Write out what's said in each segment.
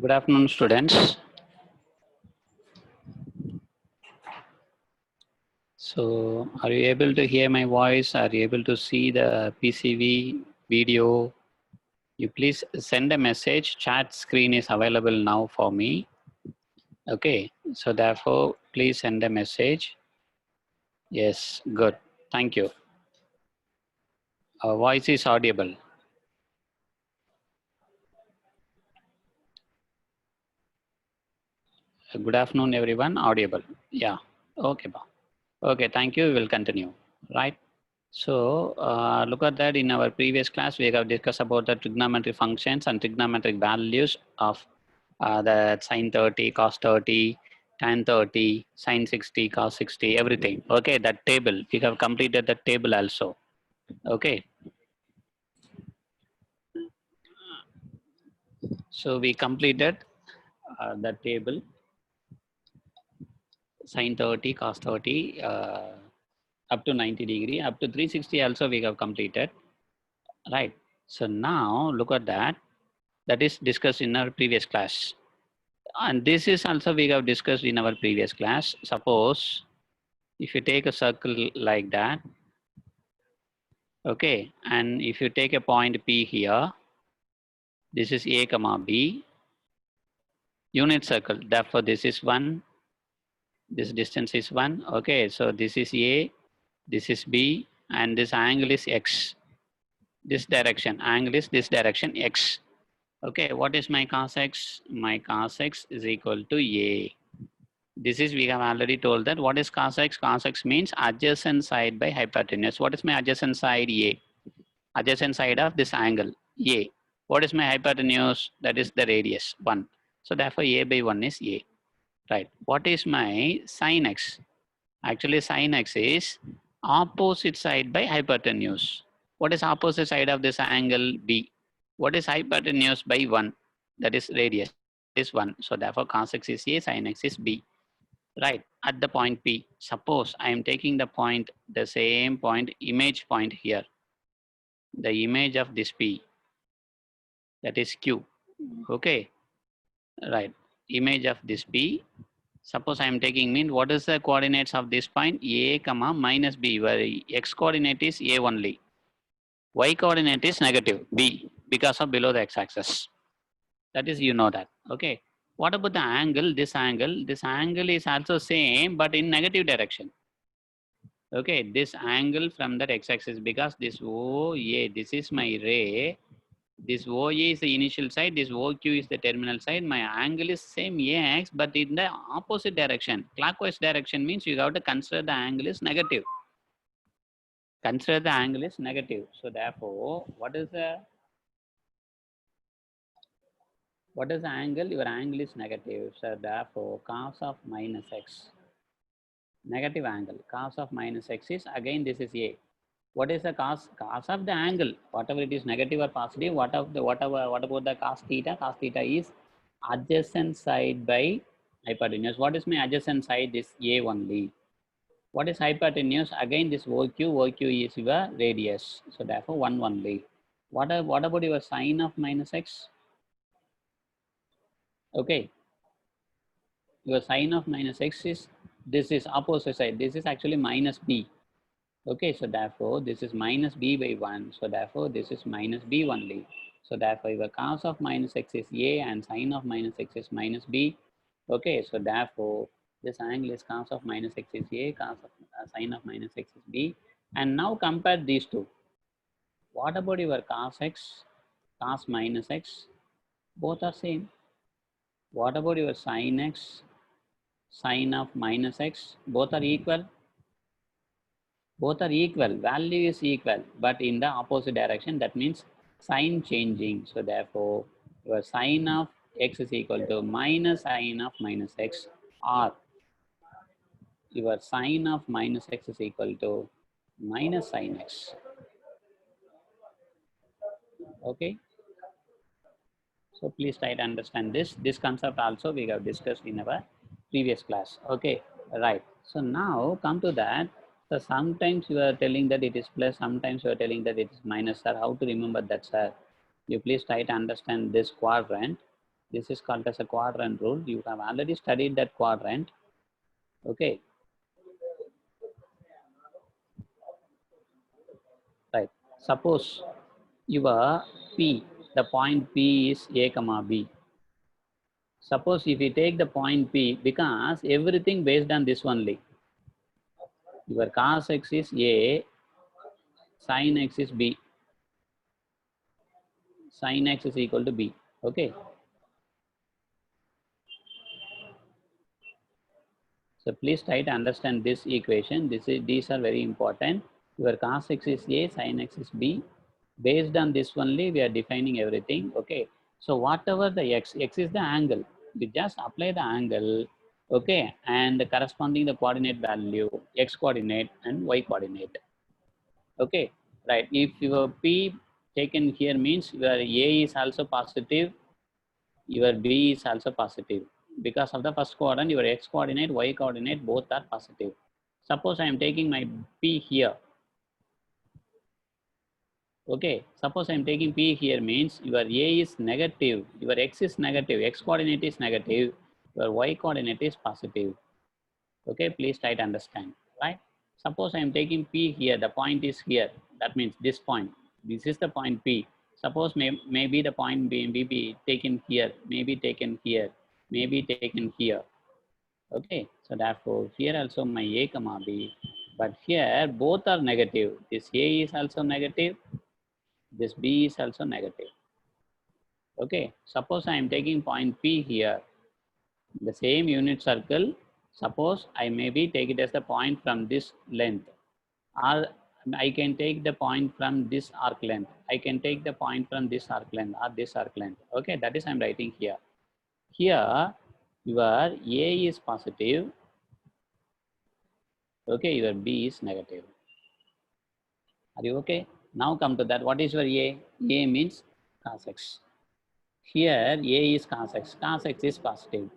Good afternoon, students. So, are you able to hear my voice? Are you able to see the PCV video? You please send a message. Chat screen is available now for me. Okay, so therefore, please send a message. Yes, good. Thank you. Our voice is audible. Good afternoon, everyone. Audible. Yeah. Okay. Okay. Thank you. We will continue. Right. So look at that. In our previous class, we have discussed about the trigonometric functions and trigonometric values of the sine 30, cos 30, tan 30, sine 60, cos 60, everything. Okay, that table. We have completed that table also. Okay. So we completed that table, sine 30, cos 30, up to 90 degree, up to 360 also we have completed. Right. So now look at that. That is discussed in our previous class. And this is also we have discussed in our previous class. Suppose if you take a circle like that, okay, and if you take a point P here, this is A comma B, unit circle. Therefore, this is 1, this distance is 1. Okay, so this is A, this is B, and this angle is X. This direction, angle is this direction X. Okay, what is my cos X? My cos X is equal to A. This is, we have already told that what is cos X? Cos X means adjacent side by hypotenuse. What is my adjacent side? A. Adjacent side of this angle, A. What is my hypotenuse? That is the radius, 1. So therefore, A by 1 is A. Right. What is my sin X? Actually, sin X is opposite side by hypotenuse. What is opposite side of this angle? B. What is hypotenuse by 1? That is radius, is 1. So therefore, cos X is A, sin X is B. Right, at the point P. Suppose I am taking the point, the same point, image point here. The image of this P, that is Q. Okay, right. Image of this P. Suppose I am taking mean, what is the coordinates of this point? A comma minus B, where X coordinate is A only. Y coordinate is negative, B. because of below the x-axis. That is, you know that. Okay. What about the angle? This angle is also same, but in negative direction. Okay, this angle from that x-axis, because this OA, this is my ray. This OA is the initial side, this OQ is the terminal side. My angle is same AX, but in the opposite direction. Clockwise direction means you have to consider the angle is negative. Consider the angle is negative. So therefore, what is the angle? Your angle is negative. So therefore, cos of minus x, negative angle. Cos of minus x is, again, this is A. What is the cos? Cos of the angle, whatever it is, negative or positive, what about the cos theta? Cos theta is adjacent side by hypotenuse. What is my adjacent side? This A only. What is hypotenuse? Again, this OQ is your radius. So therefore 1 only. What about your sine of minus x? Okay, your sine of minus x is, this is opposite side. This is actually minus b. Okay, so therefore this is minus b by 1. So therefore this is minus b only. So therefore your cos of minus x is A and sine of minus x is minus b. Okay, so therefore this angle is cos of minus x is A, cos of sine of minus x is b. And now compare these two. What about your cos x, cos minus x? Both are same. What about your sine x, sine of minus x? Both are equal. Both are equal, value is equal, but in the opposite direction. That means sign changing. So therefore your sine of x is equal to minus sine of minus x, or your sine of minus x is equal to minus sine x. Okay, so please try to understand this concept also we have discussed in our previous class. Okay, right. So now come to that. So sometimes you are telling that it is plus, sometimes you are telling that it is minus, sir. How to remember that, sir? You please try to understand this quadrant. This is called as a quadrant rule. You have already studied that quadrant. Okay, right. Suppose your P, the point P is A comma B. Suppose if you take the point P, because everything based on this only. Your cos x is A, sin x is B. Sin x is equal to B. Okay. So please try to understand this equation. These are very important. Your cos x is A, sin x is B. Based on this only, we are defining everything. Okay. So whatever the x is the angle. You just apply the angle. Okay. And corresponding the coordinate value, x coordinate and y coordinate. Okay. Right. If your P taken here means your A is also positive, your B is also positive. Because of the first quadrant, your x coordinate, y coordinate, both are positive. Suppose I am taking my P here. Okay, suppose I am taking P here means your A is negative, your x is negative, x coordinate is negative, your y coordinate is positive. Okay, please try to understand, right? Suppose I am taking P here, the point is here. That means this point. This is the point P. Suppose maybe the point B may be taken here, maybe taken here, maybe taken here. Okay, so therefore here also my A comma B, but here both are negative. This A is also negative, this B is also negative. Okay, suppose I am taking point P here, the same unit circle. Suppose I maybe take it as the point from this length, or I can take the point from this arc length. I can take the point from this arc length or this arc length. Okay, that is I'm writing here. Here your A is positive. Okay, your B is negative. Are you okay? Now come to that. What is your A? A means cos x. Here A is cos x. Cos x is positive.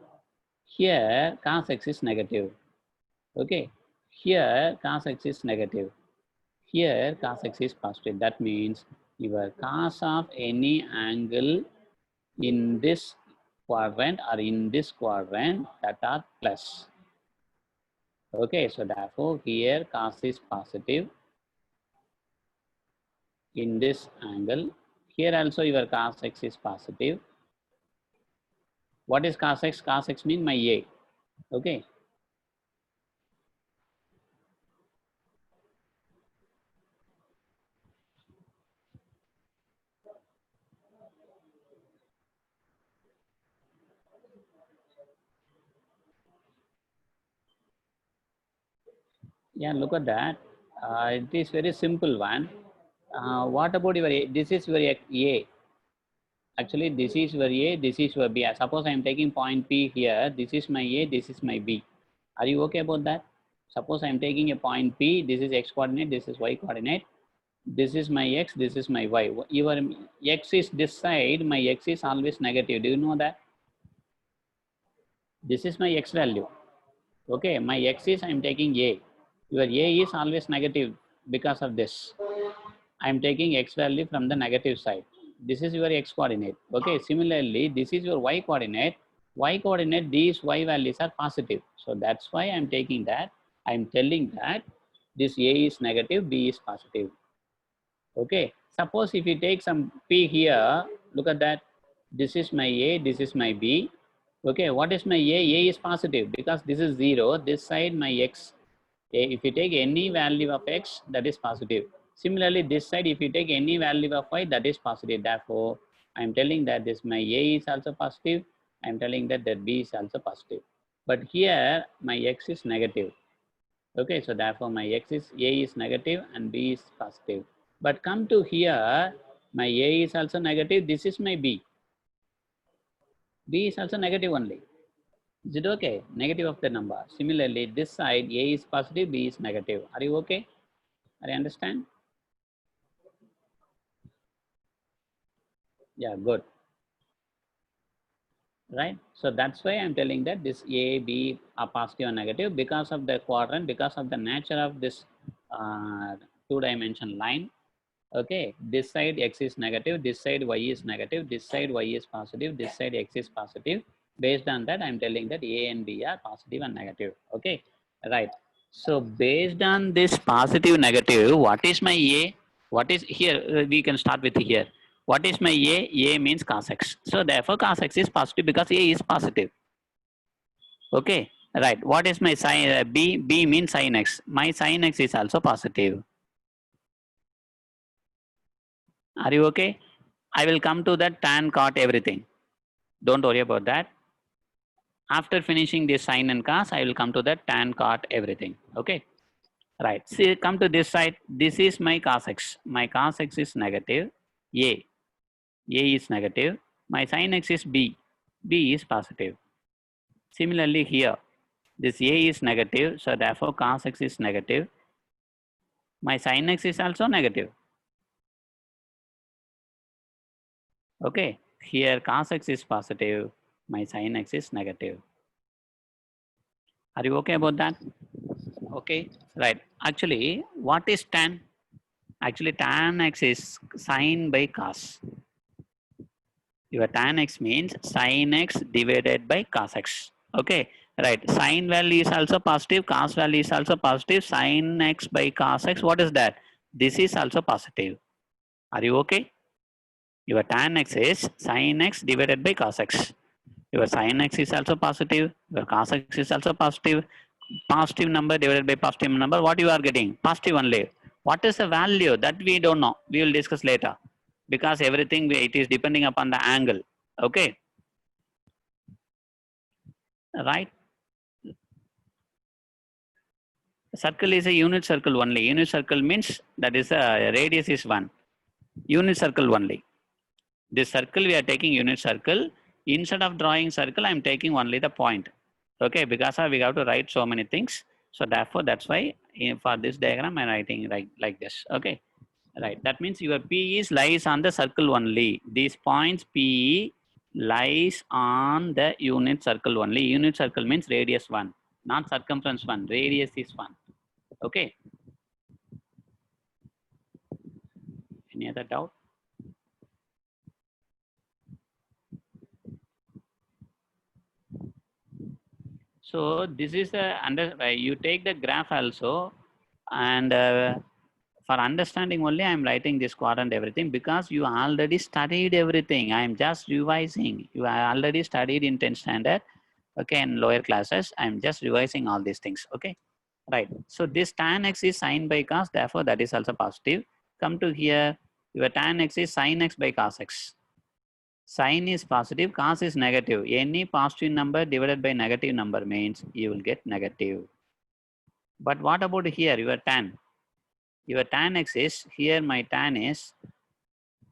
Here cos x is negative. Okay. Here cos x is negative. Here cos x is positive. That means your cos of any angle in this quadrant or in this quadrant that are plus. Okay. So therefore here cos is positive in this angle. Here also your cos x is positive. What is cos x? Cos x means my A. Okay. Yeah, look at that. It is very simple one. What about your A? This is your A. Actually, this is your A, this is your B. Suppose I am taking point P here. This is my A, this is my B. Are you okay about that? Suppose I am taking a point P. This is X coordinate, this is Y coordinate. This is my X, this is my Y. Your X is this side, my X is always negative. Do you know that? This is my X value. Okay, my X is I am taking A. Your A is always negative because of this. I am taking X value from the negative side. This is your X coordinate. Okay, similarly, this is your Y coordinate. Y coordinate, these Y values are positive. So that's why I'm taking that. I'm telling that this A is negative, B is positive. Okay, suppose if you take some P here, look at that. This is my A, this is my B. Okay, what is my A? A is positive because this is 0. This side my X. If you take any value of X, that is positive. Similarly, this side, if you take any value of Y, that is positive. Therefore, I am telling that this my A is also positive. I am telling that B is also positive. But here, my X is negative. Okay, so therefore, my X is A is negative and B is positive. But come to here, my A is also negative. This is my B. B is also negative only. Is it okay? Negative of the number. Similarly, this side A is positive, B is negative. Are you okay? Are you understand? Yeah, good. Right. So that's why I'm telling that this A, B are positive or negative because of the quadrant, because of the nature of this two-dimension line. Okay, this side X is negative, this side Y is negative, this side Y is positive, this side X is positive. Based on that, I'm telling that A and B are positive and negative. Okay, right. So based on this positive, negative, what is my A? What is here? We can start with here. What is my A? A means cos X. So therefore, cos X is positive because A is positive. Okay, right. What is my sin B? B means sin X. My sin X is also positive. Are you okay? I will come to that tan, cot, everything. Don't worry about that. After finishing this sin and cos, I will come to that tan, cot, everything. Okay. Right. See, come to this side. This is my cos x. My cos x is negative. A. A is negative. My sin x is B. B is positive. Similarly here, this A is negative. So therefore cos x is negative. My sin x is also negative. Okay. Here cos x is positive. My sin x is negative. Are you okay about that? Okay. Right. Actually, what is tan? Actually, tan x is sin by cos. Your tan x means sin x divided by cos x. Okay, right. Sin value is also positive, cos value is also positive. Sin x by cos x, what is that? This is also positive. Are you okay? Your tan x is sin x divided by cos x. Your sin x is also positive. Your cos x is also positive. Positive number divided by positive number. What you are getting? Positive only. What is the value? That we don't know. We will discuss later. Because everything it is depending upon the angle. Okay. Right. Circle is a unit circle only. Unit circle means that is a radius is 1. Unit circle only. This circle we are taking unit circle. Instead of drawing circle, I am taking only the point. Okay, because we have to write so many things. So therefore, that's why for this diagram I'm writing like this. Okay, right. That means your P is lies on the circle only. These points P lies on the unit circle only. Unit circle means radius 1, not circumference 1. Radius is 1. Okay. Any other doubt? So this is the under you take the graph also, and For understanding only, I'm writing this quadrant everything because you already studied everything. I'm just revising. You already studied in 10th standard, okay, in lower classes. I'm just revising all these things, okay, right. So this tan x is sine by cos, therefore that is also positive. Come to here, your tan x is sine x by cos x. Sine is positive, cos is negative. Any positive number divided by negative number means you will get negative. But what about here, your tan? Your tan x is, here my tan is,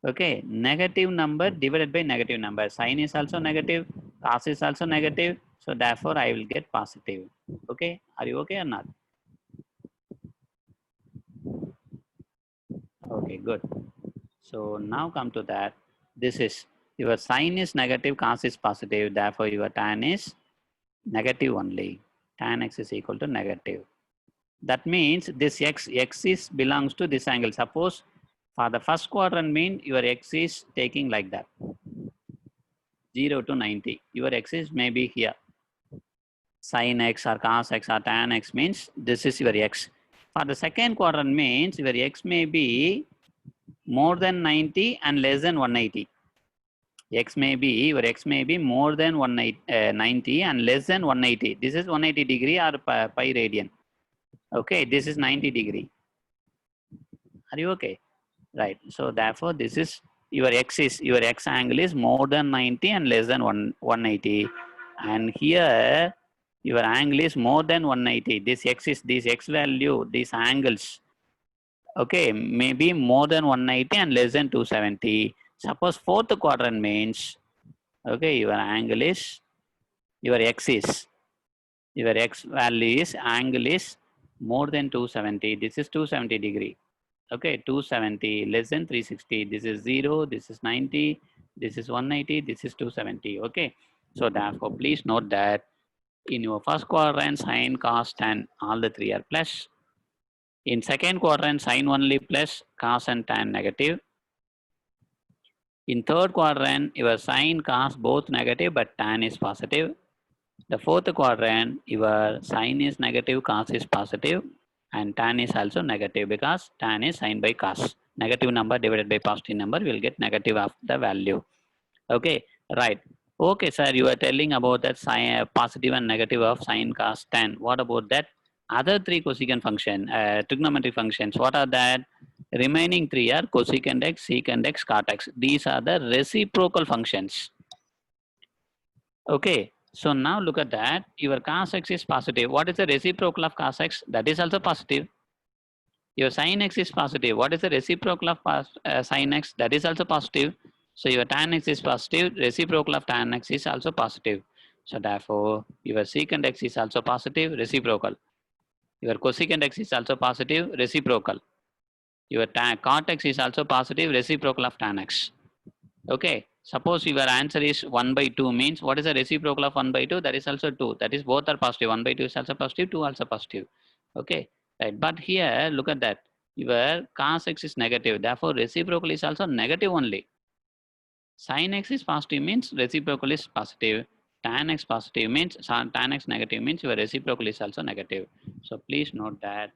okay, negative number divided by negative number. Sine is also negative, cos is also negative. So therefore I will get positive. Okay, are you okay or not? Okay, good. So now come to that. This is, your sine is negative, cos is positive. Therefore your tan is negative only. Tan x is equal to negative. That means this x is belongs to this angle. Suppose for the first quadrant mean your x is taking like that, 0 to 90. Your x is maybe here. Sin x or cos x or tan x means this is your x. For the second quadrant means your x may be more than 90 and less than 180. X may be, your x may be more than 90 and less than 180. This is 180 degree or pi radian. Okay, this is 90 degree. Are you okay? Right. So therefore, this is your x angle is more than 90 and less than 180, and here your angle is more than 180. This x value, these angles, okay, maybe more than 180 and less than 270. Suppose fourth quadrant means, okay, your angle is, your x value is, angle is more than 270. This is 270 degree. Okay, 270 less than 360. This is 0, this is 90, this is 180, this is 270. Okay, so therefore please note that in your first quadrant sine, cos, tan, all the three are plus. In second quadrant sine only plus, cos and tan negative. In third quadrant your sine, cos both negative but tan is positive. The fourth quadrant your sine is negative, cos is positive, and tan is also negative because tan is sine by cos. Negative number divided by positive number will get negative of the value. Okay, right. Okay, sir, you are telling about that sine, positive and negative of sine, cos, tan. What about that other three cosecant function, trigonometric functions? What are that? Remaining three are cosecant x, secant x, cot x. These are the reciprocal functions. Okay, so now look at that. Your cos x is positive. What is the reciprocal of cos x? That is also positive. Your sin x is positive. What is the reciprocal of sin x? That is also positive. So your tan x is positive. Reciprocal of tan x is also positive. So therefore, your secant x is also positive, reciprocal. Your cosecant x is also positive, reciprocal. Your cot x is also positive, reciprocal of tan x. Okay. Suppose your answer is 1 by 2 means what is the reciprocal of 1 by 2? That is also 2. That is both are positive. 1 by 2 is also positive, 2 also positive. Okay. Right. But here look at that. Your cos x is negative. Therefore, reciprocal is also negative only. Sin x is positive means reciprocal is positive. Tan x positive means tan x negative means your reciprocal is also negative. So please note that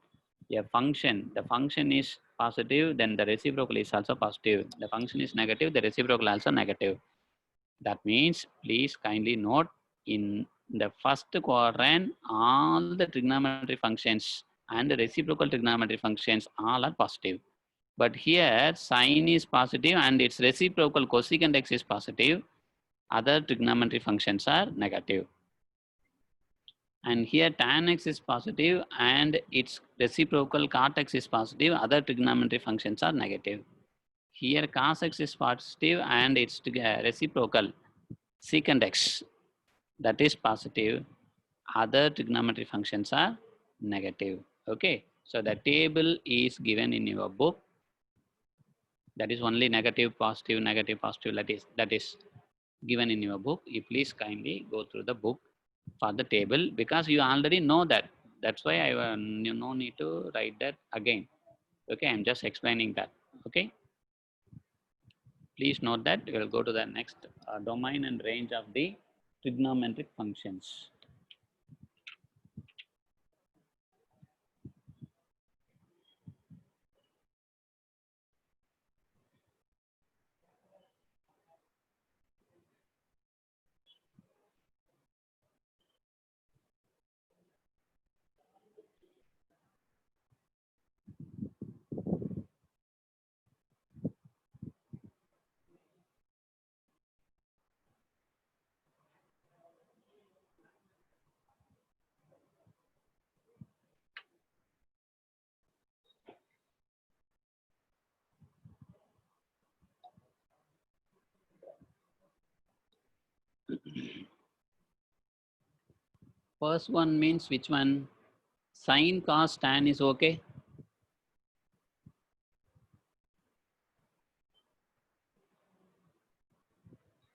a function, the function is positive, then the reciprocal is also positive. The function is negative, the reciprocal also negative. That means please kindly note in the first quadrant all the trigonometry functions and the reciprocal trigonometry functions all are positive. But here sine is positive and its reciprocal cosecant x is positive. Other trigonometry functions are negative. And here tan x is positive and its reciprocal cot x is positive. Other trigonometry functions are negative. Here cos x is positive and its reciprocal secant x, that is positive. Other trigonometry functions are negative. Okay, so the table is given in your book. That is only negative, positive, negative, positive. That is given in your book. You please kindly go through the book for the table because you already know that. That's why I you no need to write that again. Okay, I'm just explaining that. Okay, please note that. We will go to the next domain and range of the trigonometric functions. First one means which one? Sine, cos, tan is okay.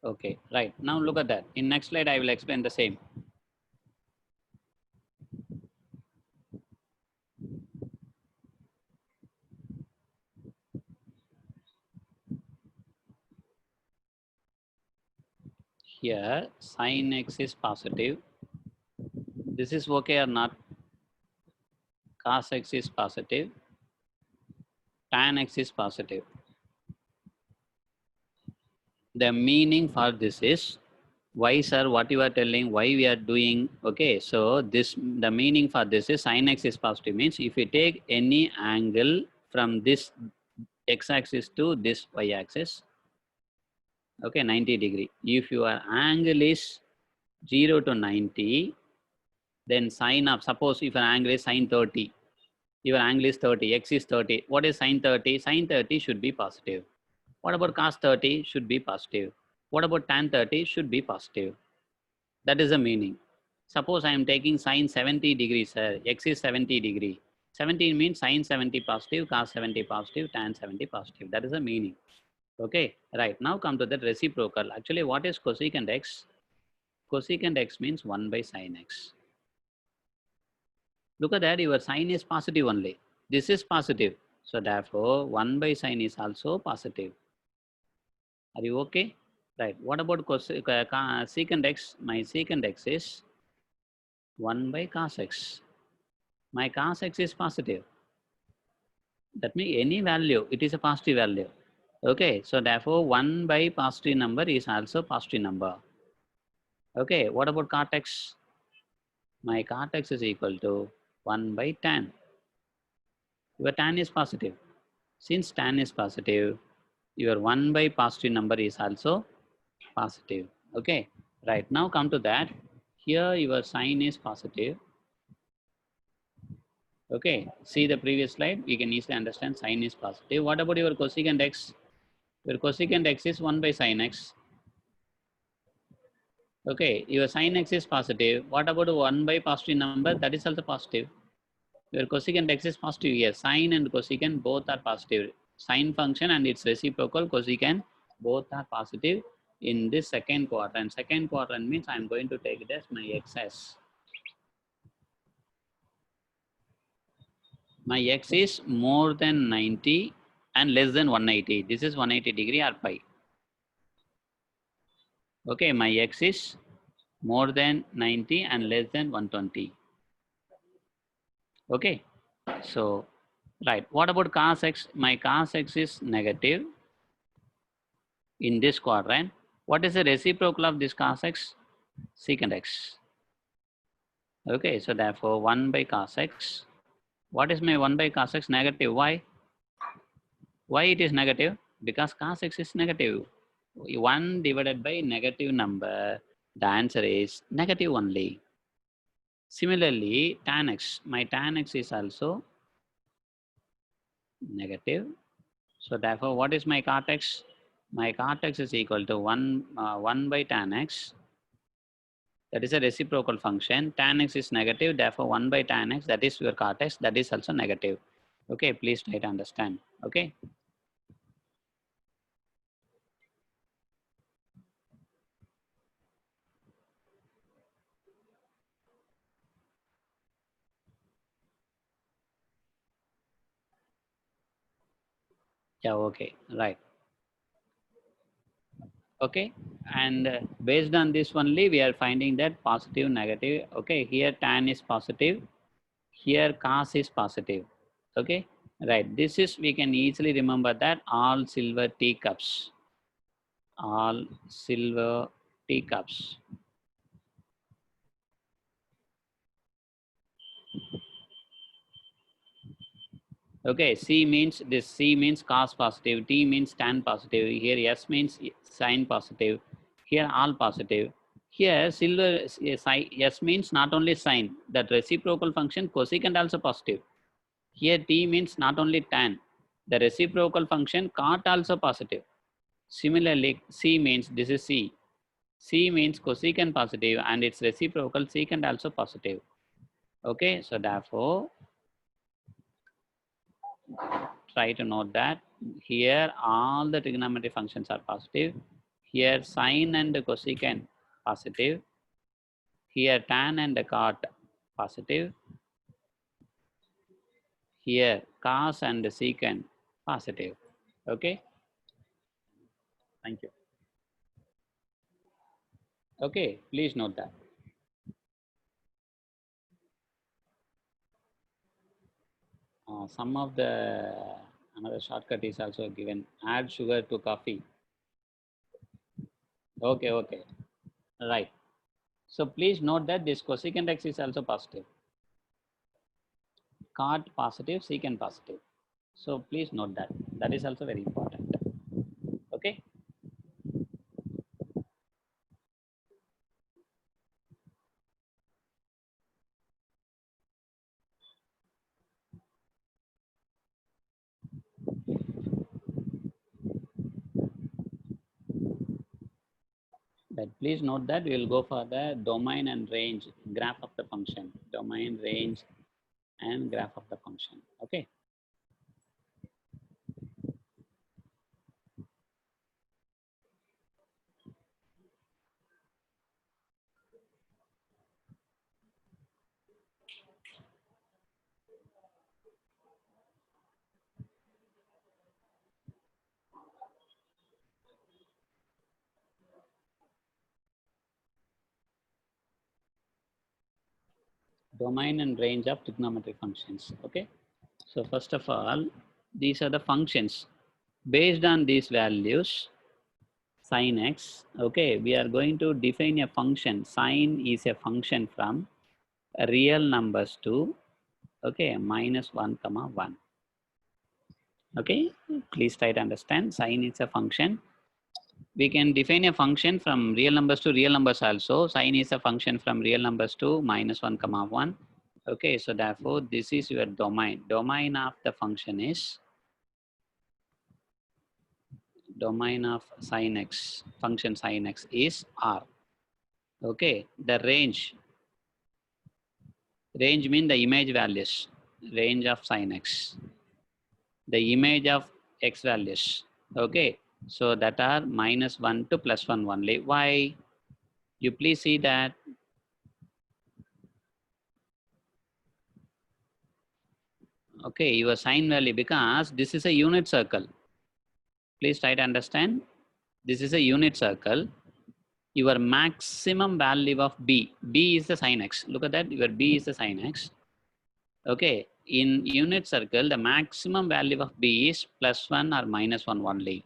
Okay, right. Now look at that. In next slide, I will explain the same. Here, sin x is positive. This is okay or not? Cos x is positive. Tan x is positive. The meaning for this is, why sir, what you are telling, why we are doing, okay, so this, the meaning for this is sin x is positive means if you take any angle from this x-axis to this y-axis, okay, 90 degree. If your angle is 0 to 90, then sine of, suppose if an angle is sine 30, your angle is 30, x is 30. What is sine 30? Sine 30 should be positive. What about cos 30? Should be positive. What about tan 30? Should be positive. That is the meaning. Suppose I am taking sine 70 degrees, sir. X is 70 degree. 70 means sine 70 positive, cos 70 positive, tan 70 positive. That is the meaning. Okay, right. Now come to the reciprocal. Actually, what is cosecant x? Cosecant x means 1 by sin x. Look at that, your sine is positive only. This is positive. So therefore, 1 by sine is also positive. Are you okay? Right. What about secant x? My secant x is 1 by cos x. My cos x is positive. That means any value, it is a positive value. Okay. So therefore, 1 by positive number is also positive number. Okay. What about cot x? My cot x is equal to 1 by tan. Your tan is positive. Since tan is positive, your 1 by positive number is also positive. Okay, right. Now come to that. Here your sign is positive. Okay, see the previous slide. You can easily understand sign is positive. What about your cosecant x? Your cosecant x is 1 by sin x. Okay, your sin x is positive. What about 1 by positive number? That is also positive. Your cosecant x is positive. Yes, sine and cosecant both are positive. Sine function and its reciprocal cosecant both are positive in this second quadrant. Second quadrant means I am going to take it as my x's. My x is more than 90 and less than 180. This is 180 degree or pi. Okay, my x is more than 90 and less than 120. Okay, so right. What about cos x? My cos x is negative in this quadrant. What is the reciprocal of this cos x? Secant x. Okay, so therefore 1 by cos x. What is my 1 by cos x? Negative. Why? Why it is negative? Because cos x is negative. 1 divided by negative number, the answer is negative only. Similarly, tan x. My tan x is also negative. So therefore, what is my cot x? My cot x is equal to 1 by tan x. That is a reciprocal function. Tan x is negative, therefore 1 by tan x, that is your cot x, that is also negative. Okay, please try to understand. Okay. Yeah, okay, right. Okay, and based on this only, we are finding that positive, negative. Okay, here tan is positive, here cos is positive. Okay, right. This is, we can easily remember that all silver teacups. All silver teacups. Okay, C means, this C means cos positive, T means tan positive, here S means sin positive, here all positive. Here silver S means not only sin, that reciprocal function cosecant also positive. Here T means not only tan, the reciprocal function cot also positive. Similarly, C means, this is C. C means cosecant positive and its reciprocal secant also positive. Okay, so therefore, try to note that here all the trigonometry functions are positive. Here sine and cosecant positive. Here tan and cot positive. Here cos and secant positive. Okay, thank you. Okay, please note that. Some of the another shortcut is also given. Add sugar to coffee. Okay, okay, right. So please note that this cosecant x is also positive. Cot positive, secant positive. So please note that. That is also very important. Okay. But please note that we will go for the domain and range graph of the function. Domain, range, and graph of the function. Okay. Domain and range of trigonometric functions. Okay. So first of all, these are the functions. Based on these values, sin x, okay, we are going to define a function. Sin is a function from real numbers to, okay, -1, 1. Okay, please try to understand. Sin is a function. We can define a function from real numbers to real numbers also. Sin is a function from real numbers to -1, 1. Okay, so therefore this is your domain. Domain of the function is domain of sin x, function sin x is R. Okay, the range mean the image values, range of sin x, the image of x values. Okay, so that are -1 to +1 only. Why? You please see that. Okay, your sin value, because this is a unit circle. Please try to understand. This is a unit circle. Your maximum value of b is the sin x. Look at that. Your b is the sin x. Okay, in unit circle, the maximum value of b is +1 or -1 only.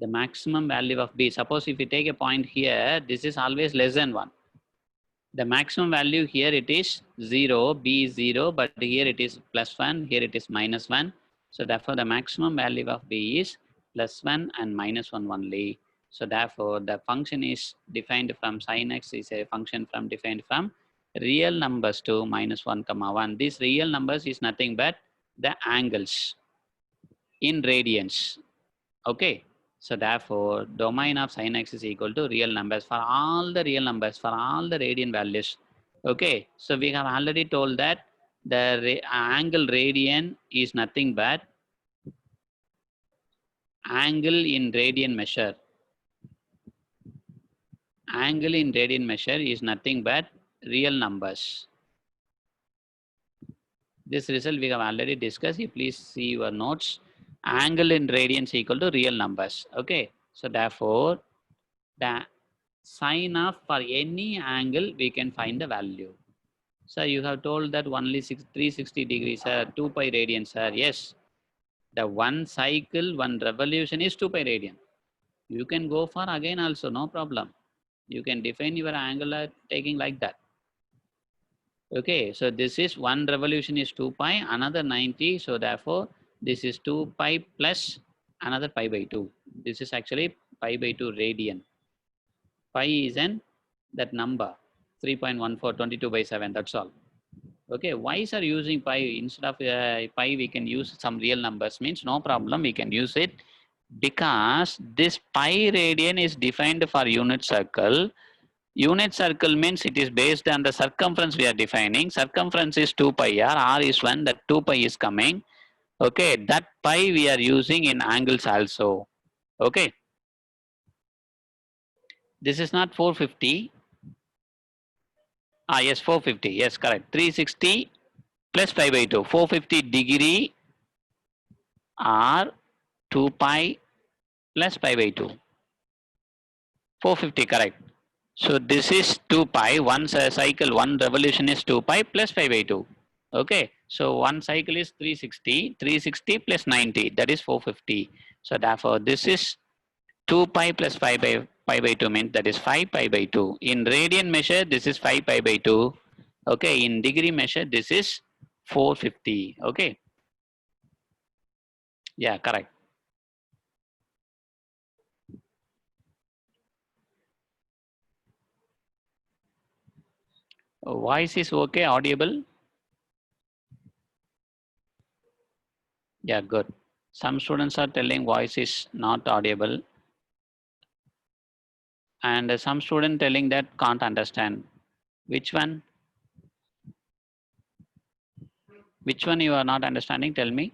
The maximum value of b. Suppose if you take a point here, this is always less than 1. The maximum value here it is 0, b is 0, but here it is +1, here it is -1. So therefore the maximum value of b is +1 and -1 only. So therefore the function is defined from sin x is a function from defined from real numbers to -1, 1. These real numbers is nothing but the angles in radians. Okay. So therefore, domain of sin x is equal to real numbers for all the real numbers, for all the radian values. Okay, so we have already told that the angle radian is nothing but angle in radian measure. Angle in radian measure is nothing but real numbers. This result we have already discussed. You please see your notes. Angle in radians equal to real numbers. Okay, so therefore, the sin of for any angle we can find the value. So you have told that only 360 degrees, sir, 2 pi radian, sir. Yes, the one cycle, one revolution is 2 pi radian. You can go for again also, no problem. You can define your angular taking like that. Okay, so this is one revolution is 2 pi, another 90. So therefore, this is 2 pi plus another pi by 2. This is actually pi by 2 radian. Pi is an that number 3.14, 22 by 7. That's all. Okay, why are using pi instead of pi? We can use some real numbers. Means no problem. We can use it. Because this pi radian is defined for unit circle. Unit circle means it is based on the circumference we are defining. Circumference is 2 pi r is 1, that 2 pi is coming. Okay, that pi we are using in angles also. Okay, this is not 450. Ah, yes, 450. Yes, correct. 360 plus pi by 2. 450 degree r 2 pi plus pi by 2. 450, correct. So this is 2 pi, one cycle, one revolution is 2 pi plus pi by 2. Okay, so one cycle is 360, 360 plus 90, that is 450. So therefore this is 2 pi plus pi by 2 means that is 5 pi by 2. In radian measure, this is 5 pi by 2. Okay, in degree measure, this is 450. Okay, yeah, correct. Voice is okay, audible? Yeah, good. Some students are telling voice is not audible, and some student telling that can't understand. Which one? Which one you are not understanding? Tell me.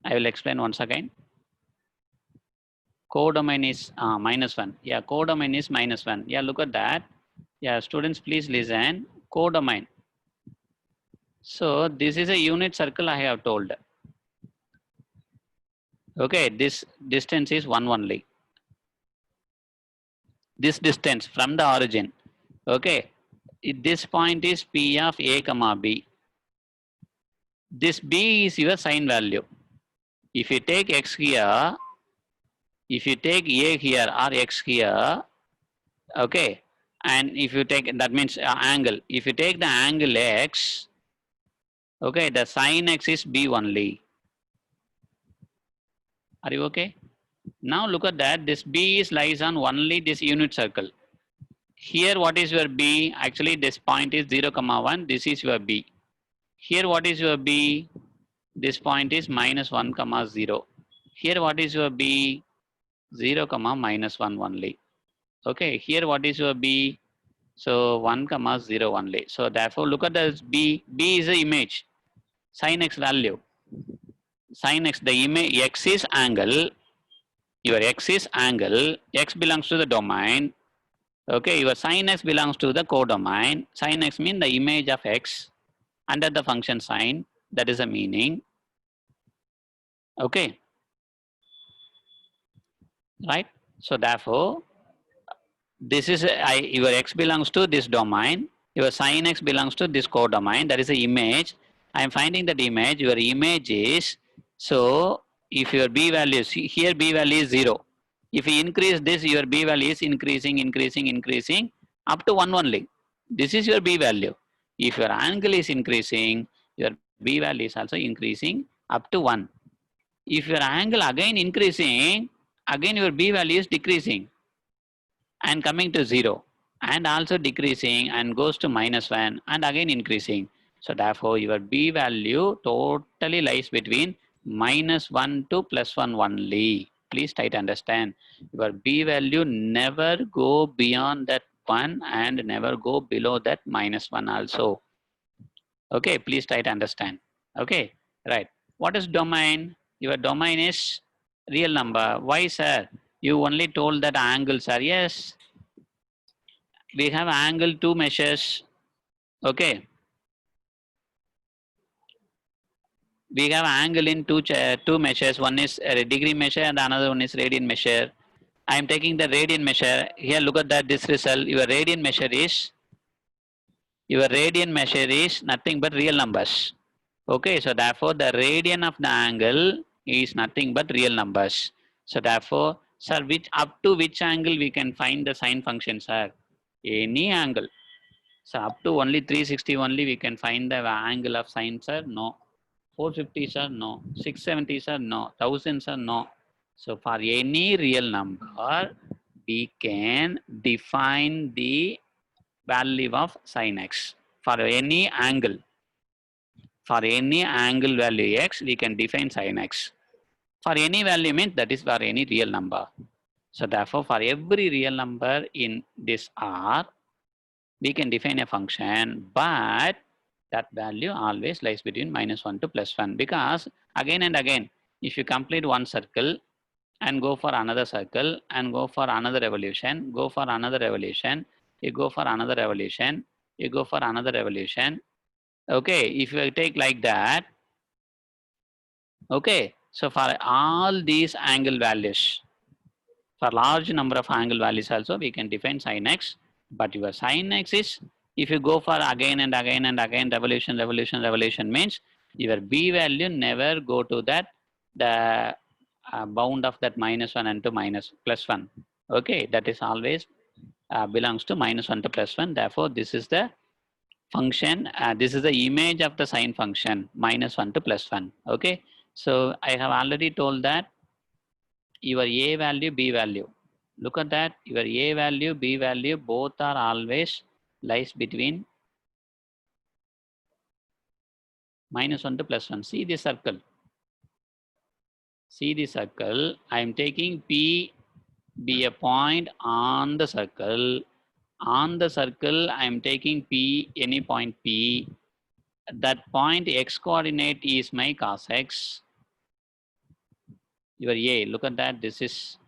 I will explain once again. Codomain is -1. Yeah, codomain is -1. Yeah, look at that. Yeah, students, please listen. Codomain. So this is a unit circle I have told. Okay, this distance is 1 only. This distance from the origin. Okay, this point is P of A comma B. This B is your sign value. If you take X here, if you take A here or X here, okay, and if you take, that means angle. If you take the angle X, okay, the sin X is B only. Are you okay? Now look at that. This B is lies on only this unit circle. Here what is your B? Actually this point is 0 comma 1. This is your B. Here what is your B? This point is -1 comma 0. Here what is your B? 0 comma -1 only. Okay, here what is your B? So 1 comma 0 only. So therefore look at this B. B is the image. Sin X value. Sin X, the image X is angle. Your X is angle. X belongs to the domain. Okay, your sin X belongs to the codomain. Sin X means the image of X under the function sin. That is the meaning. Okay, right? So therefore, this is your X belongs to this domain. Your sin X belongs to this codomain. That is the image. I am finding that image. Your image is, so if your B value is here, B value is 0. If you increase this, your B value is increasing, increasing, increasing up to 1 only. This is your B value. If your angle is increasing, your B value is also increasing up to 1. If your angle again increasing, again your B value is decreasing and coming to 0, and also decreasing and goes to -1 and again increasing. So therefore your B value totally lies between -1 to +1 only. Please try to understand. Your B value never go beyond that 1 and never go below that -1 also. Okay, please try to understand. Okay, right. What is domain? Your domain is real number. Why, sir? You only told that angles are, yes, we have angle two measures. Okay, we have angle in two measures. One is a degree measure and another one is radian measure. I am taking the radian measure. Here look at that, this result. Your radian measure is nothing but real numbers. Okay, so therefore the radian of the angle is nothing but real numbers. So therefore, sir, which up to which angle we can find the sine function, sir? Any angle. So up to only 360 only we can find the angle of sine, sir? No. 450, sir? No. 670, sir? No. 1000, sir? No. So for any real number, we can define the value of sine x. For any angle value x, we can define sine x. For any value means that is for any real number. So therefore, for every real number in this R, we can define a function, but that value always lies between -1 to +1, because again and again, if you complete one circle and go for another circle and go for another revolution, go for another revolution, you go for another revolution, you go for another revolution. Okay, if you take like that, okay, so for all these angle values, for large number of angle values also we can define sin x, but your sin x is, if you go for again and again and again revolution means your b value never go to that the bound of that -1 and to +1. Okay, that is always belongs to -1 to +1. Therefore, this is the function. This is the image of the sine function -1 to +1. Okay, so I have already told that your a value, b value. Look at that. Your a value, b value, both are always lies between -1 to +1. See the circle. See the circle. I am taking P be a point on the circle. On the circle, I am taking P, any point P. That point x coordinate is my cos x. Your A, look at that. This is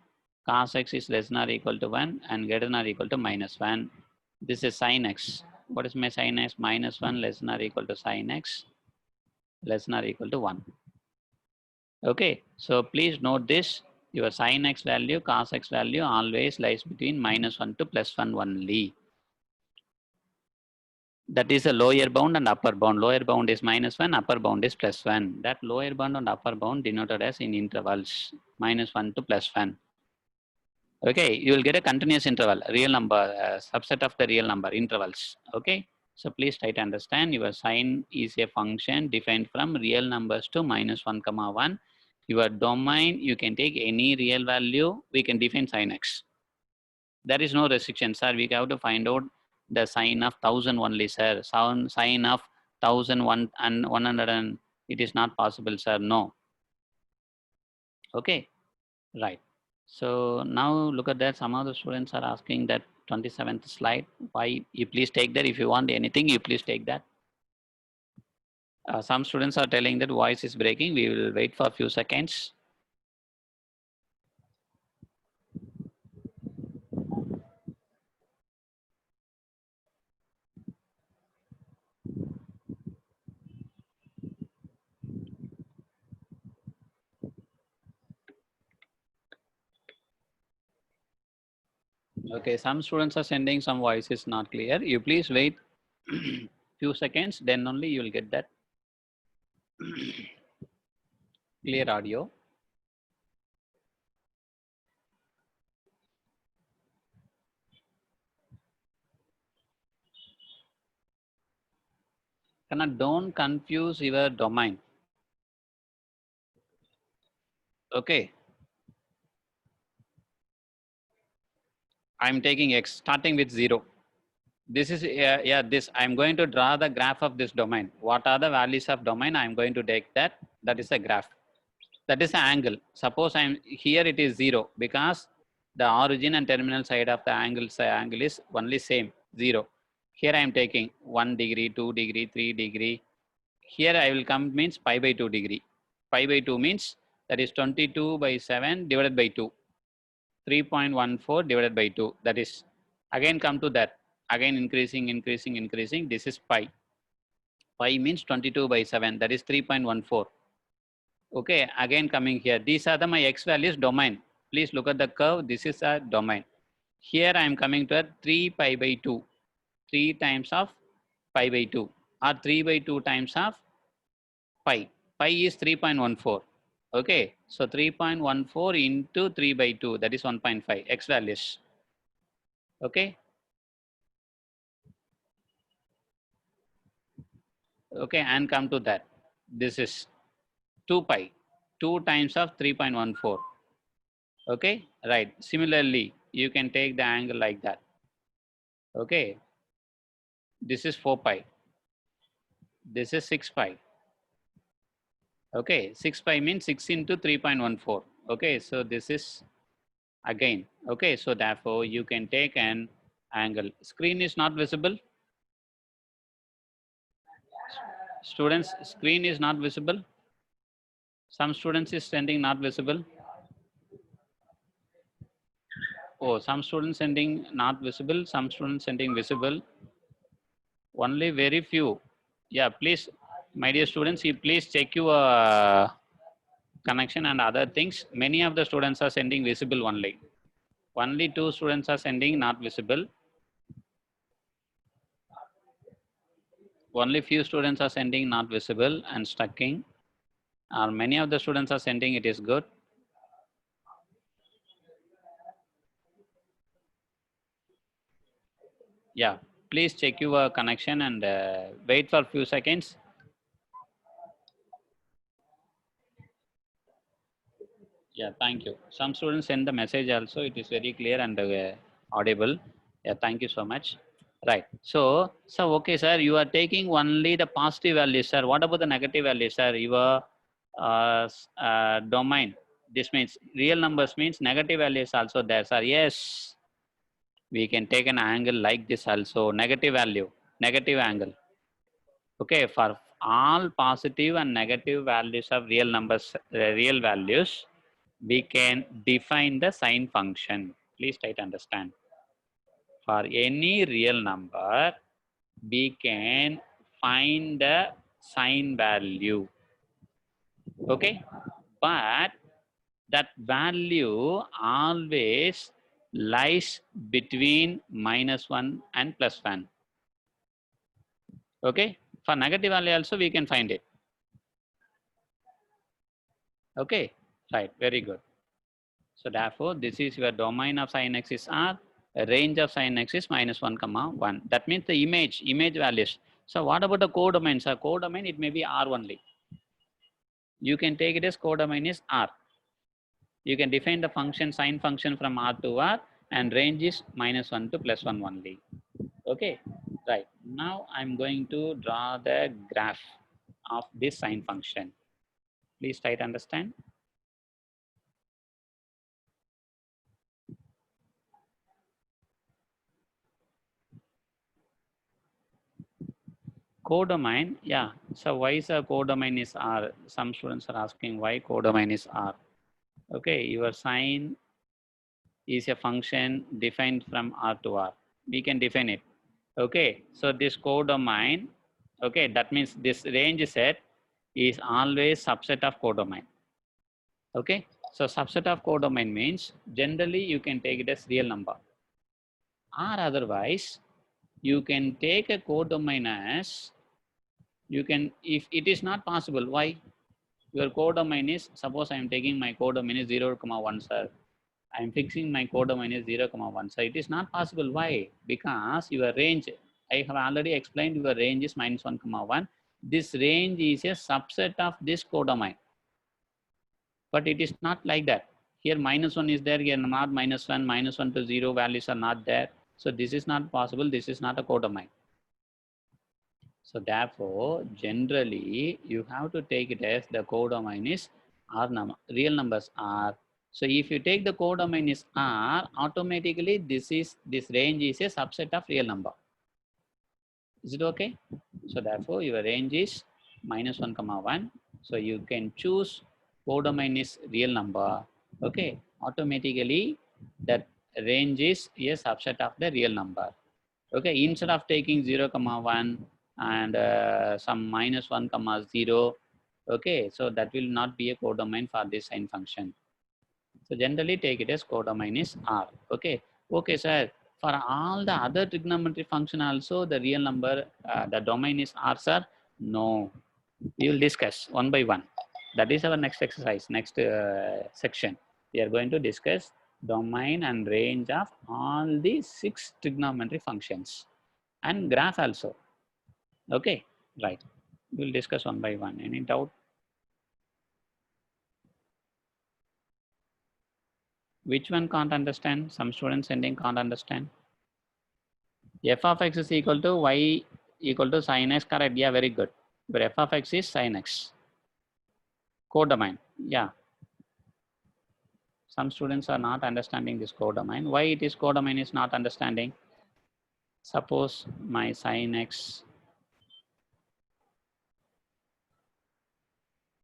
cos x is less than or equal to 1 and greater than or equal to -1. This is sin x. What is my sin x? -1 less than or equal to sin x less than or equal to 1. Okay, so please note this. Your sin x value, cos x value always lies between -1 to +1 only. That is a lower bound and upper bound. Lower bound is -1, upper bound is +1. That lower bound and upper bound denoted as in intervals, -1 to +1. Okay, you will get a continuous interval, real number, subset of the real number, intervals. Okay, so please try to understand your sine is a function defined from real numbers to -1, 1. Your domain, you can take any real value, we can define sin x. There is no restriction, sir. We have to find out the sine of 1000 only, sir. Sine of 1001 and 100 and it is not possible, sir. No. Okay, right. So now look at that. Some of the students are asking that 27th slide. Why? You please take that. If you want anything, you please take that. Some students are telling that voice is breaking. We will wait for a few seconds. Okay, some students are sending some voice is not clear. You please wait few seconds, then only you will get that clear audio. Don't confuse your domain. Okay. I'm taking x starting with 0. This is this. I'm going to draw the graph of this domain. What are the values of domain? I'm going to take that. That is a graph. That is the angle. Suppose I'm here. It is 0 because the origin and terminal side of the angle is only same 0. Here I am taking 1 degree, 2 degree, 3 degree. Here I will come means pi by 2 degree. Pi by 2 means that is 22 by 7 divided by 2. 3.14 divided by 2. That is again come to that. Again increasing. This is pi. Pi means 22 by 7. That is 3.14. Okay, again coming here. These are my x values domain. Please look at the curve. This is a domain. Here I am coming to a 3 pi by 2. 3 times of pi by 2 or 3 by 2 times of pi. Pi is 3.14. Okay, so 3.14 into 3 by 2, that is 1.5 x values. Okay. Okay, and come to that. This is 2 pi, 2 times of 3.14. Okay, right. Similarly, you can take the angle like that. Okay, this is 4 pi. This is 6 pi. Okay, 6 pi means 6 into 3.14. Okay, so this is again. Okay, so therefore you can take an angle. Screen is not visible. Students, screen is not visible. Some students is sending not visible. Oh, some students sending not visible, some students sending visible. Only very few. Yeah, please, my dear students, you please check your connection and other things. Many of the students are sending visible only. Only 2 students are sending not visible. Only few students are sending not visible and stucking. Or many of the students are sending it is good. Yeah, please check your connection and wait for few seconds. Yeah, thank you. Some students send the message also. It is very clear and audible. Yeah, thank you so much. Right. So okay, sir. You are taking only the positive values, sir. What about the negative values, sir? Your domain. This means real numbers means negative values also there, sir. Yes, we can take an angle like this also. Negative value, negative angle. Okay, for all positive and negative values of real numbers, real values, we can define the sine function. Please try to understand. For any real number, we can find the sine value. Okay, but that value always lies between -1 and +1. Okay, for negative value also we can find it. Okay, right, very good. So therefore, this is your domain of sin x is R, range of sin x is -1 comma 1. That means the image values. So what about the codomain? So codomain, it may be R only. You can take it as codomain is R. You can define the function, sine function from R to R, and range is -1 to +1 only. Okay, right. Now I'm going to draw the graph of this sine function. Please try to understand. Codomain, yeah. So why is a codomain is R? Some students are asking why codomain is R. Okay, your sine is a function defined from R to R. We can define it. Okay, so this codomain, okay, that means this range set is always subset of codomain. Okay, so subset of codomain means generally you can take it as real number, or otherwise you can take a codomain as, you can, if it is not possible, why? Your codomain is, suppose I am taking my codomain is 0, 1, sir. I am fixing my codomain is 0, 1. So it is not possible. Why? Because your range, I have already explained your range is -1, 1. This range is a subset of this codomain. But it is not like that. Here -1 is there, here not -1, -1 to 0 values are not there. So this is not possible. This is not a codomain. So therefore, generally, you have to take it as the codomain is R number, real numbers are. So if you take the codomain is R, automatically this range is a subset of real number. Is it okay? So therefore, your range is -1, 1. So you can choose codomain is real number. Okay, automatically that range is a subset of the real number. Okay, instead of taking 0, 1 and some -1, 0. Okay, so that will not be a codomain for this sine function. So generally take it as codomain is R. Okay, okay, sir. For all the other trigonometry function also, the real number, the domain is R, sir. No, we will discuss one by one. That is our next exercise, next section. We are going to discuss domain and range of all the 6 trigonometry functions and graph also. Okay, right. We'll discuss one by one. Any doubt? Which one can't understand? Some students sending can't understand. F of x is equal to y equal to sin x, correct? Yeah, very good. But f of x is sin x. Codomain. Yeah. Some students are not understanding this codomain. Why it is codomain is not understanding? Suppose my sin x,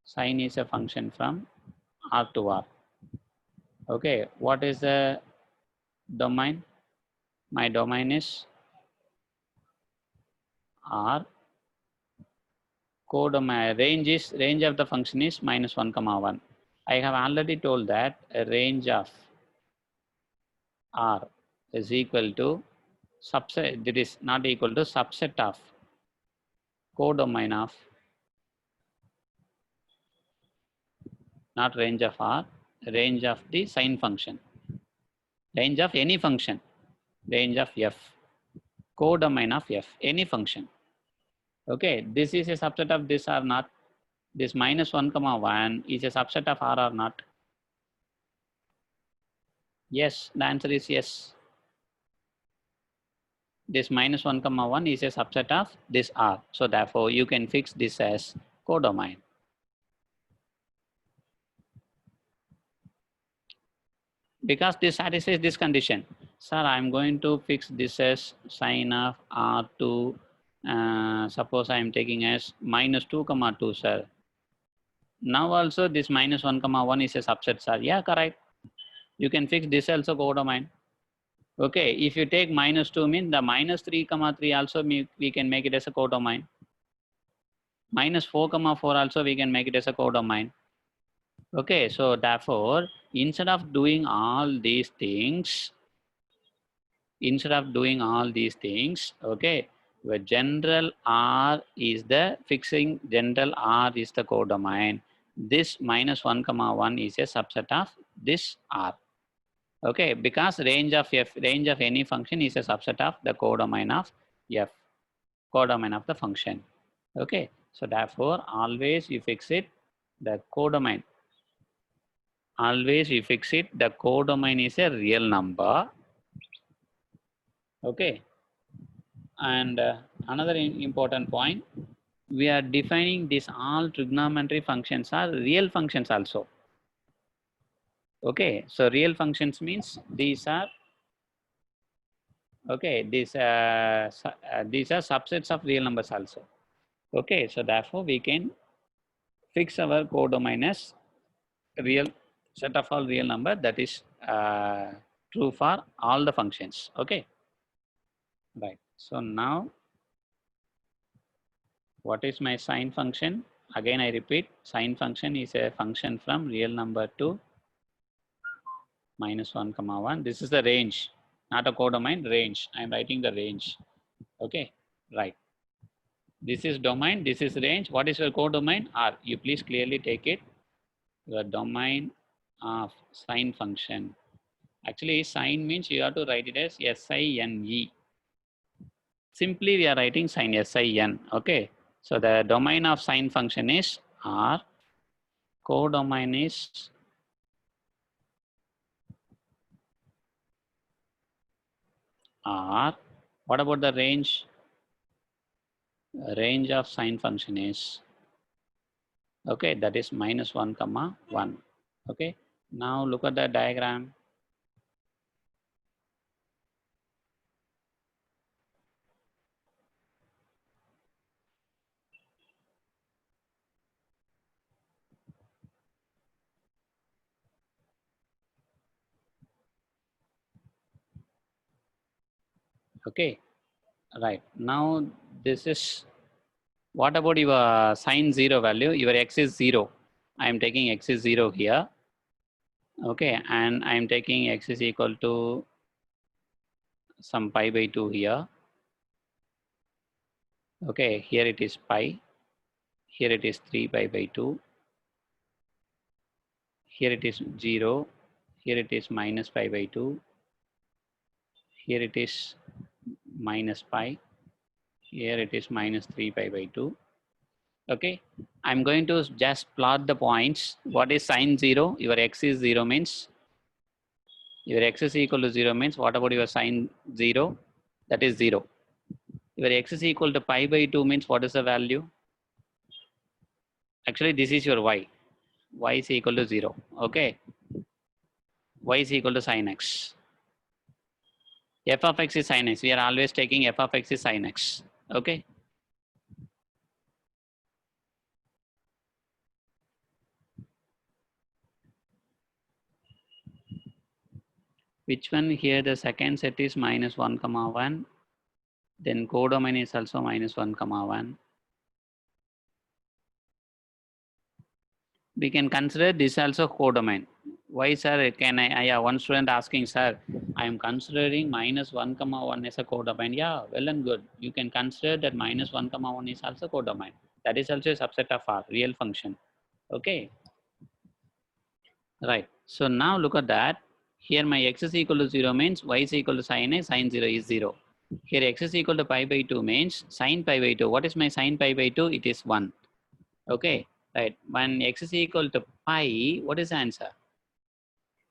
sin is a function from R to R. Okay, what is the domain? My domain is R. Codomain range of the function is -1, 1. I have already told that a range of R is equal to subset. It is not equal to subset of codomain of, not range of R, range of the sine function, range of any function, range of f, codomain of f, any function. Okay, this is a subset of this or not? This -1, 1 is a subset of R or not? Yes, the answer is yes. This -1, 1 is a subset of this R. So therefore, you can fix this as codomain. Because this satisfies this condition. Sir, I'm going to fix this as sine of R2. Suppose I am taking as -2, 2, sir. Now also this -1, 1 is a subset, sir. Yeah, correct. You can fix this also codomain. Okay, if you take -2 means the -3, 3 also we can make it as a codomain. -4, 4 also we can make it as a codomain. Okay, so therefore, instead of doing all these things, okay, the general R is the fixing, general R is the codomain. This -1, 1 is a subset of this R. Okay, because range of f, range of any function is a subset of the codomain of f, codomain of the function. Okay, so therefore always you fix it, the codomain. Always you fix it, the codomain is a real number. Okay, and another important point, we are defining these all trigonometry functions are real functions also. Okay, so real functions means these are, okay, these are subsets of real numbers also. Okay, so therefore we can fix our codomain as real set of all real number, that is true for all the functions. Okay, right. So now what is my sine function? Again I repeat, sine function is a function from real number to -1, 1. This is the range, not a codomain, range. I am writing the range. Okay, right. This is domain, this is range. What is your codomain? R. You please clearly take it. The domain of sine function. Actually, sine means you have to write it as SINE. Simply we are writing sine, SIN. Okay. So the domain of sine function is R. Codomain is R. What about the range? Range of sine function is, okay, that is -1, 1. Okay. Now look at the diagram. Okay. Right. Now this is, what about your sine 0 value? Your x is 0. I am taking x is 0 here. Okay. And I am taking x is equal to some pi by 2 here. Okay. Here it is pi. Here it is 3 pi by 2. Here it is 0. Here it is minus pi by 2. Here it is minus pi. Here it is minus 3 pi by 2. Okay. I'm going to just plot the points. What is sine 0? Your x is 0 means, your x is equal to 0 means, what about your sine 0? That is 0. Your x is equal to pi by 2 means what is the value? Actually, this is your y. y is equal to 0. Okay, y is equal to sin x. F of x is sin x. We are always taking f of x is sin x. Okay. Which one here? The second set is minus 1 comma 1. Then codomain is also minus 1 comma 1. We can consider this also codomain. Why, sir? Can I yeah, one student asking, sir, I am considering minus 1 comma 1 as a codomain. Yeah, well and good. You can consider that minus 1 comma 1 is also codomain. That is also a subset of R, real function. Okay, right. So now look at that. Here my x is equal to 0 means y is equal to sin a, sin 0 is 0. Here x is equal to pi by 2 means sin pi by 2. What is my sin pi by 2? It is 1. Okay, right. When x is equal to pi, what is the answer?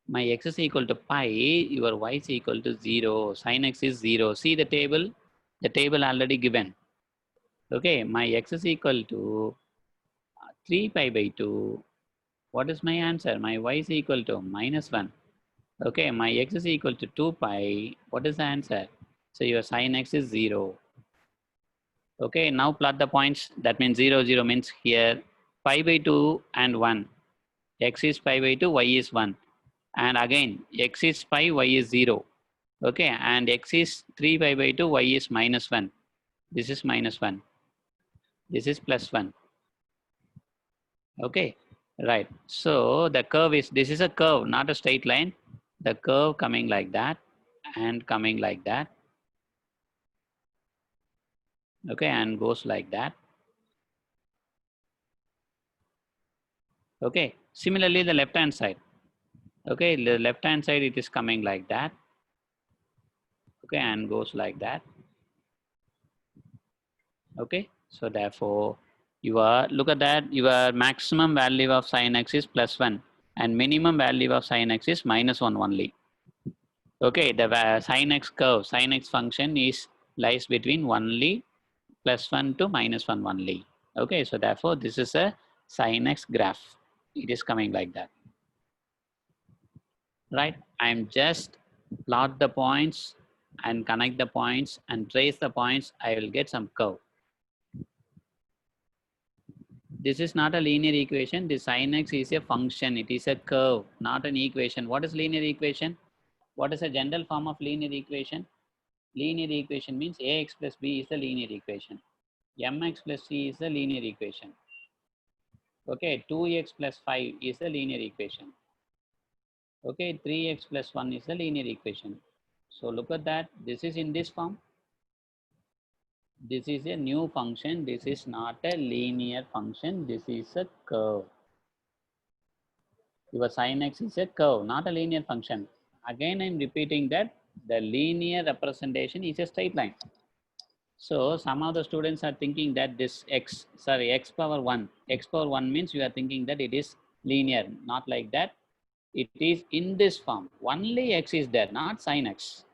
My x is equal to pi, your y is equal to 0. Sin x is 0. See the table already given. Okay, my x is equal to 3 pi by 2. What is my answer? My y is equal to minus 1. Okay, my x is equal to 2 pi. What is the answer? So your sin x is 0. Okay, now plot the points. That means 0, 0 means here pi by 2 and 1. X is pi by 2, y is 1. And again, x is pi, y is 0. Okay, and x is 3 pi by 2, y is minus 1. This is minus 1. This is plus 1. Okay, right. So the curve is, this is a curve, not a straight line. The curve coming like that and coming like that. Okay, and goes like that. Okay, similarly the left hand side. Okay, the left hand side it is coming like that. Okay, and goes like that. Okay, so therefore your, look at that, your maximum value of sin x is plus 1 and minimum value of sin x is minus 1 only. Okay, the sin x curve, sin x function is lies between only plus 1 to minus 1 only. Okay, so therefore this is a sin x graph. It is coming like that. Right, I'm just plot the points and connect the points and trace the points. I will get some curve. This is not a linear equation. This sin x is a function. It is a curve, not an equation. What is linear equation? What is a general form of linear equation? Linear equation means ax plus b is the linear equation. Mx plus c is the linear equation. Okay, 2x plus 5 is the linear equation. Okay, 3x plus 1 is the linear equation. So look at that. This is in this form. This is a new function. This is not a linear function. This is a curve. Your sin x is a curve, not a linear function. Again, I'm repeating that the linear representation is a straight line. So some of the students are thinking that this x power 1, x power 1 means you are thinking that it is linear. Not like that. It is in this form. Only x is there, not sin x.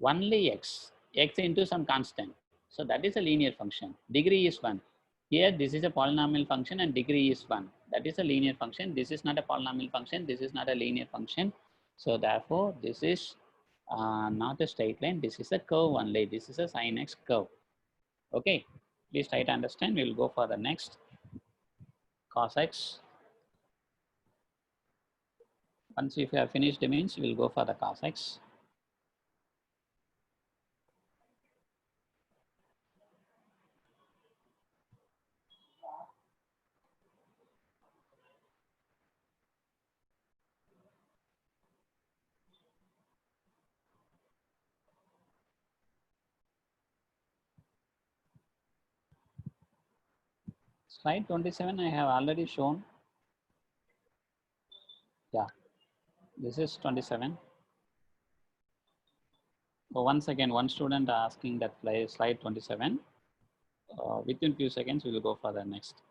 Only x into some constant. So that is a linear function. Degree is 1. Here, this is a polynomial function and degree is 1. That is a linear function. This is not a polynomial function. This is not a linear function. So therefore, this is not a straight line. This is a curve only. This is a sin x curve. Okay. Please try to understand. We will go for the next cos x. Once if you have finished the means, we will go for the cos x. Slide 27, I have already shown. Yeah, this is 27. So once again, one student asking that slide 27. Within few seconds, we will go for the next.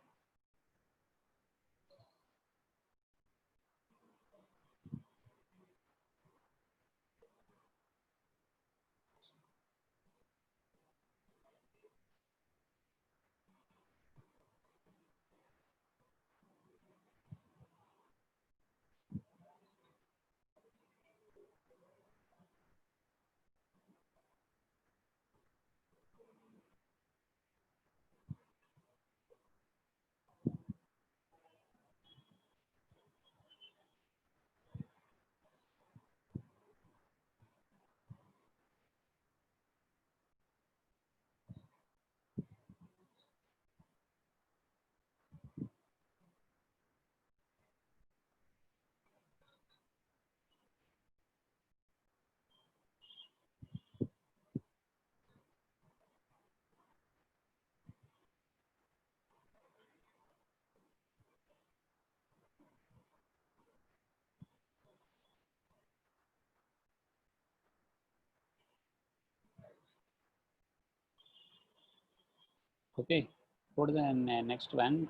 Okay, go to the next one.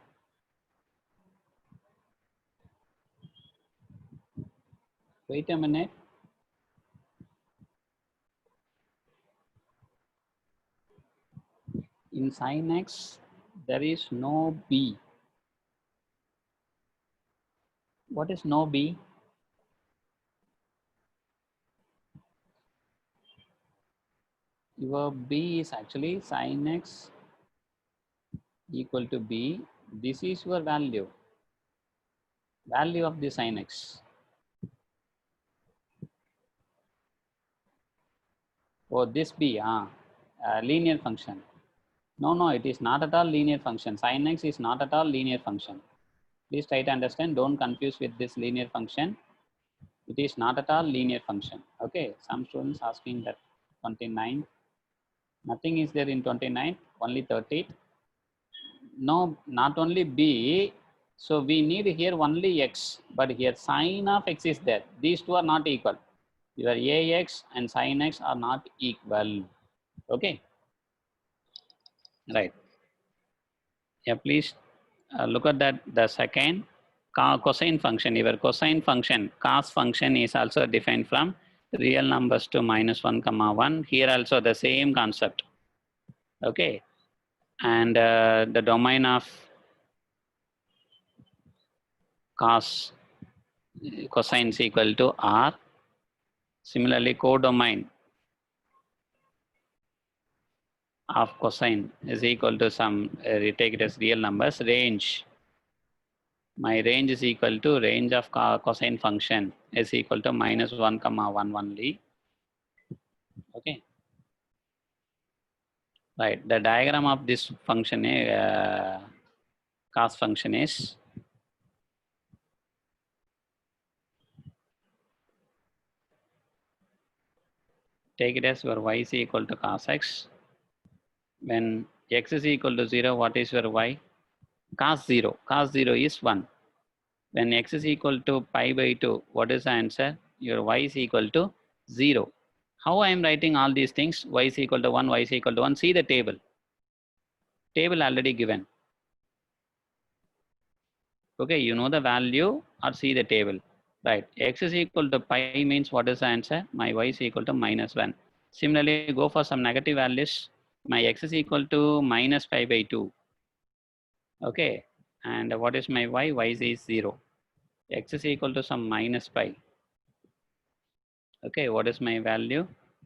Wait a minute. In sin x, there is no b. What is no b? Your b is actually sin x equal to b. This is your value of the sin x. Oh, this b, linear function. No, it is not at all linear function. Sin x is not at all linear function. Please try to understand. Don't confuse with this linear function. It is not at all linear function. Okay, some students asking that 29. Nothing is there in 29, only 30. No, not only b. So we need here only x, but here sin of x is there. These two are not equal. Your ax and sin x are not equal. Okay, right. Yeah, please look at that. The second cosine function. Your cosine function, cos function is also defined from real numbers to -1, 1. Here also the same concept. Okay, and the domain of cos cosine is equal to r. Similarly, codomain of cosine is equal to some, we take it as real numbers, range. My range is equal to range of cosine function is equal to -1, 1 only. Okay, right. The diagram of this function, cos function is take it as your y is equal to cos x. When x is equal to 0, what is your y? Cos 0. Cos 0 is 1. When x is equal to pi by 2, what is the answer? Your y is equal to 0. How I am writing all these things? Y is equal to 1, y is equal to 1. See the table. Table already given. Okay, you know the value or see the table. Right. X is equal to pi means what is the answer? My y is equal to -1. Similarly, go for some negative values. My x is equal to minus pi by 2. Okay. And what is my y? Y is 0. X is equal to some minus pi. Okay. What is my value?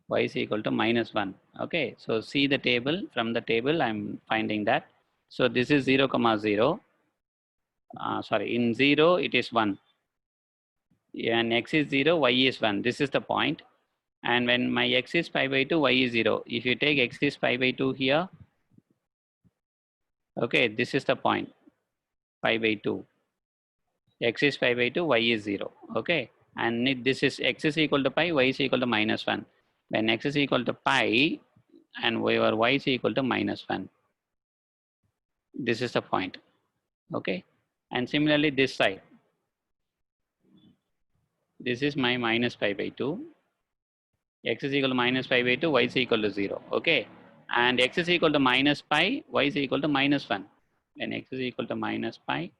Y is equal to -1. Okay. So see the table. From the table, I'm finding that. So this is 0, 0. Sorry, in 0, it is 1. And x is 0, y is 1. This is the point. And when my x is pi by 2, y is 0. If you take x is pi by 2 here, okay, this is the point, pi by 2. X is pi by 2, y is 0. Okay, and this is x is equal to pi, y is equal to -1. When x is equal to pi and y is equal to -1. This is the point. Okay, and similarly this side. This is my minus pi by 2. X is equal to minus pi by 2, y is equal to 0. Okay, and x is equal to minus pi, y is equal to -1. When x is equal to minus pi,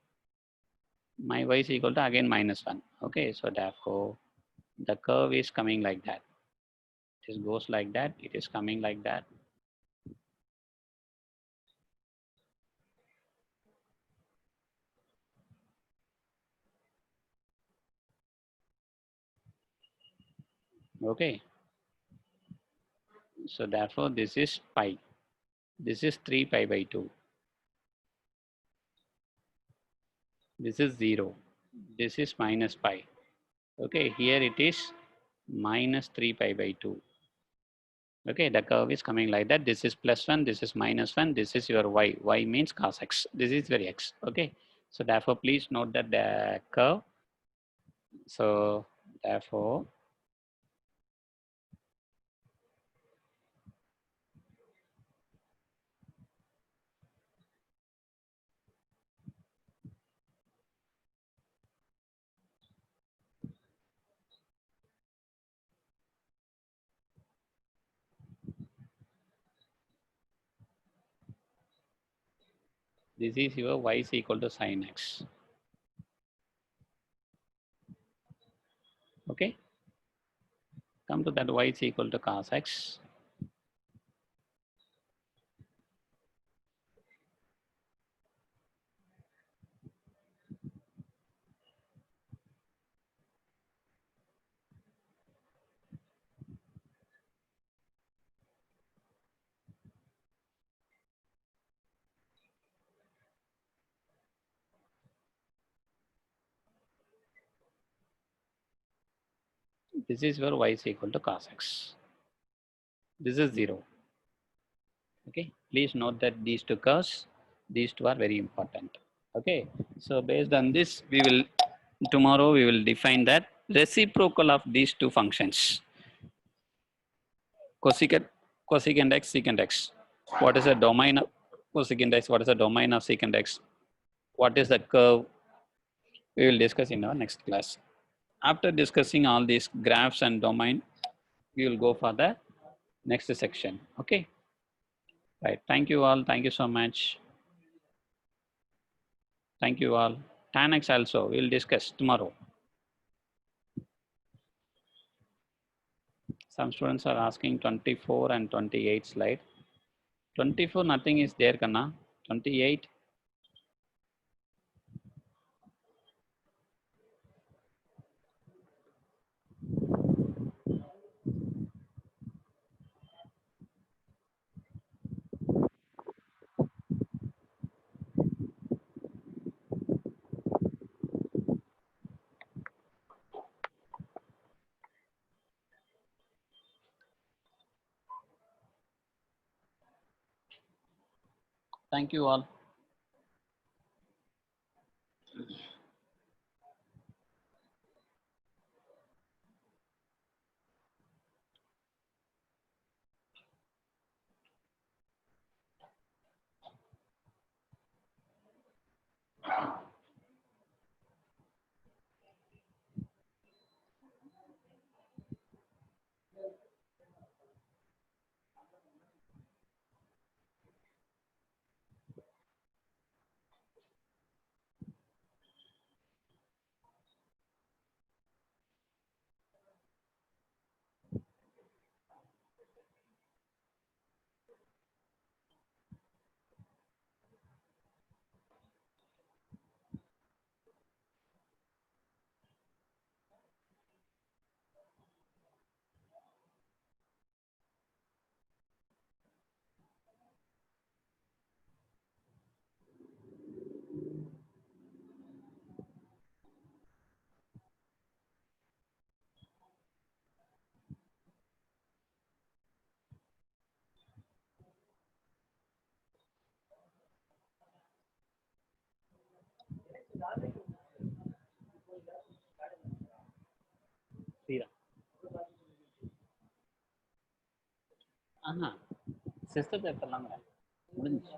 my y is equal to again -1. Okay, so therefore the curve is coming like that. It goes like that, it is coming like that. Okay, so therefore this is pi. This is 3 pi by 2. This is 0. This is minus pi. Okay, here it is minus 3 pi by 2. Okay, the curve is coming like that. This is +1, this is -1, this is your y. Y means cos x. This is your x. Okay, so therefore please note that the curve. So therefore This is your y is equal to sin x. Okay. Come to that y is equal to cos x. This is where y is equal to cos x. This is 0. Okay. Please note that these two curves, these two are very important. Okay. So based on this, tomorrow we will define that reciprocal of these two functions. Cosecant, cosecant x, secant x. What is the domain of cosecant x? What is the domain of secant x? What is the curve? We will discuss in our next class. After discussing all these graphs and domain, we will go for the next section. Okay. Right. Thank you all. Thank you so much. Thank you all. Tan X also we will discuss tomorrow. Some students are asking 24 and 28 slide. 24 nothing is there, Kanna. 28. Thank you all. Sister பேசலாம்ல முடிஞ்சு.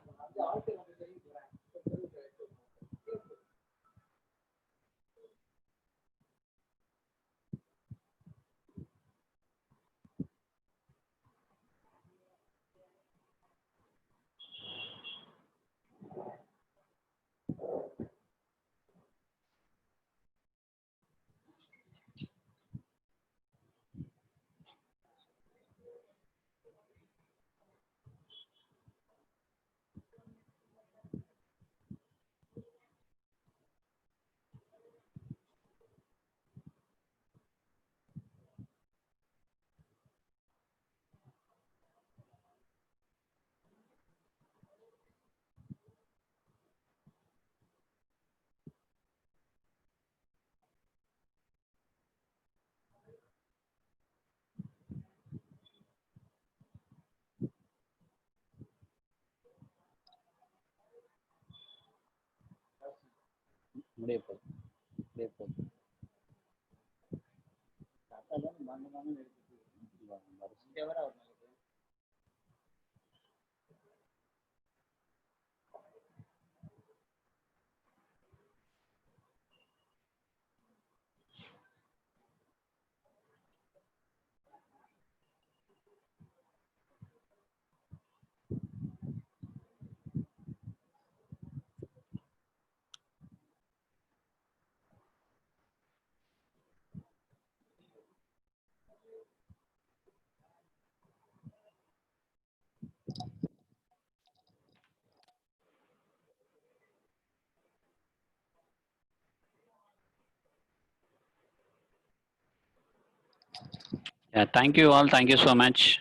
முடிய போகுது. முடிய போகுது. Yeah, thank you all. Thank you so much.